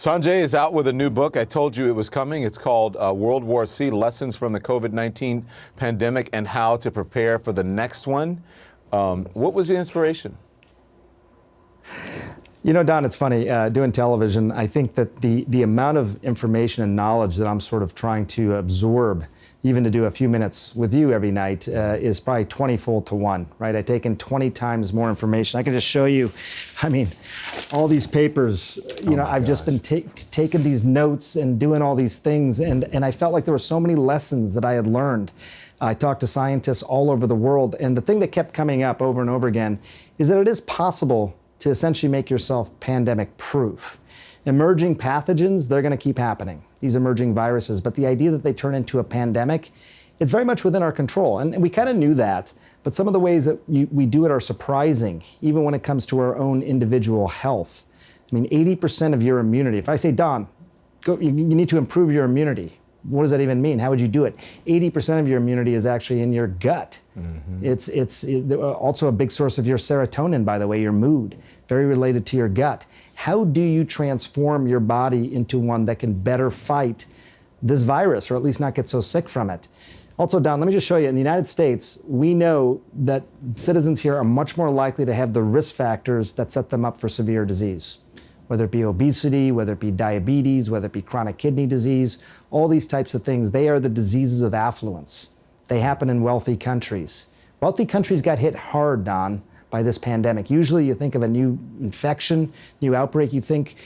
Sánjay is out with a new book. I told you it was coming. It's called World War C, Lessons from the COVID-19 Pandemic and How to Prepare for the Next One. What was the inspiration? You know, Don, it's funny, doing television, I think that the amount of information and knowledge that I'm sort of trying to absorb, even to do a few minutes with you every night, is probably 20-fold to 1, right? I take in 20 times more information. I can just show you, I mean, all these papers, you know, I've just been taking these notes and doing all these things, and I felt like there were so many lessons that I had learned. I talked to scientists all over the world, and the thing that kept coming up over and over again is that it is possible to essentially make yourself pandemic proof. Emerging pathogens, they're going to keep happening, these emerging viruses, but the idea that they turn into a pandemic, it's very much within our control. And we kind of knew that, but some of the ways that we do it are surprising, even when it comes to our own individual health. I mean, 80% of your immunity, if I say, Don, you need to improve your immunity, what does that even mean? How would you do it? 80% of your immunity is actually in your gut. Mm-hmm. It's also a big source of your serotonin, by the way, your mood, very related to your gut. How do you transform your body into one that can better fight this virus, or at least not get so sick from it? Also, Don, let me just show you, in the United States, we know that citizens here are much more likely to have the risk factors that set them up for severe disease. Whether it be obesity, whether it be diabetes, whether it be chronic kidney disease, all these types of things, they are the diseases of affluence. They happen in wealthy countries. Wealthy countries got hit hard, Don, by this pandemic. Usually you think of a new infection, new outbreak, you think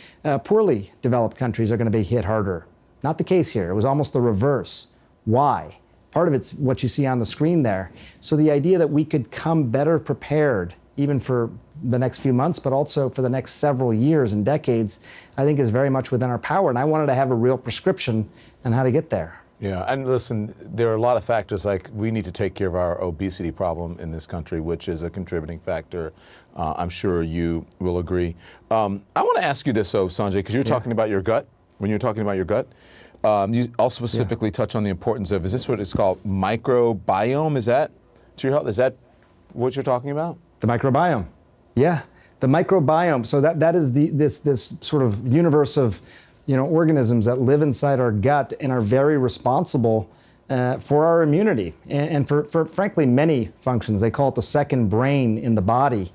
poorly developed countries are going to be hit harder. Not the case here. It was almost the reverse. Why? Part of it's what you see on the screen there. So the idea that we could come better prepared, even for the next few months, but also for the next several years and decades, I think is very much within our power. And I wanted to have a real prescription on how to get there. Yeah, and listen, there are a lot of factors, like we need to take care of our obesity problem in this country, which is a contributing factor. I'm sure you will agree. I want to ask you this, though, Sánjay, because you're talking about your gut. When you're talking about your gut, you also specifically touch on the importance of, is this what it's called, microbiome? Is that to your health? Is that what you're talking about? The microbiome. Yeah, the microbiome. So that is this sort of universe of, you know, organisms that live inside our gut and are very responsible for our immunity and for frankly many functions. They call it the second brain in the body.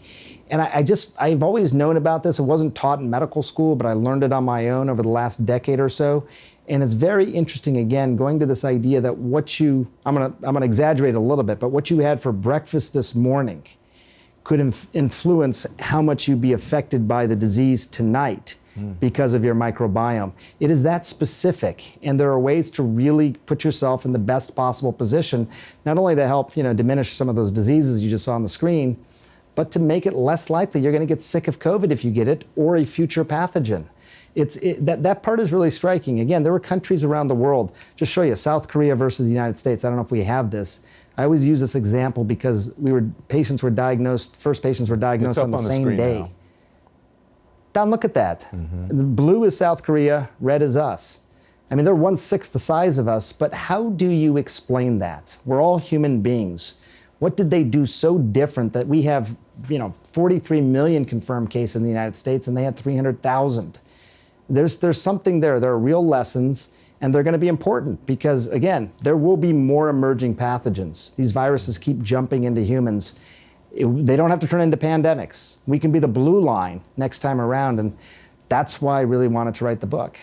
And I've always known about this. It wasn't taught in medical school, but I learned it on my own over the last decade or so. And it's very interesting, again, going to this idea that I'm gonna exaggerate a little bit, but what you had for breakfast this morning could influence how much you'd be affected by the disease tonight because of your microbiome. It is that specific, and there are ways to really put yourself in the best possible position, not only to help, you know, diminish some of those diseases you just saw on the screen, but to make it less likely you're going to get sick of COVID if you get it, or a future pathogen. That part is really striking. Again, there were countries around the world, just show you, South Korea versus the United States. I don't know if we have this. I always use this example because first patients were diagnosed on the same day. Now. Don, look at that. Mm-hmm. The blue is South Korea, red is us. I mean, they're 1/6 the size of us, but how do you explain that? We're all human beings. What did they do so different that we have, 43 million confirmed cases in the United States and they had 300,000? There's something there. There are real lessons, and they're going to be important because, again, there will be more emerging pathogens. These viruses keep jumping into humans. They don't have to turn into pandemics. We can be the blue line next time around, and that's why I really wanted to write the book.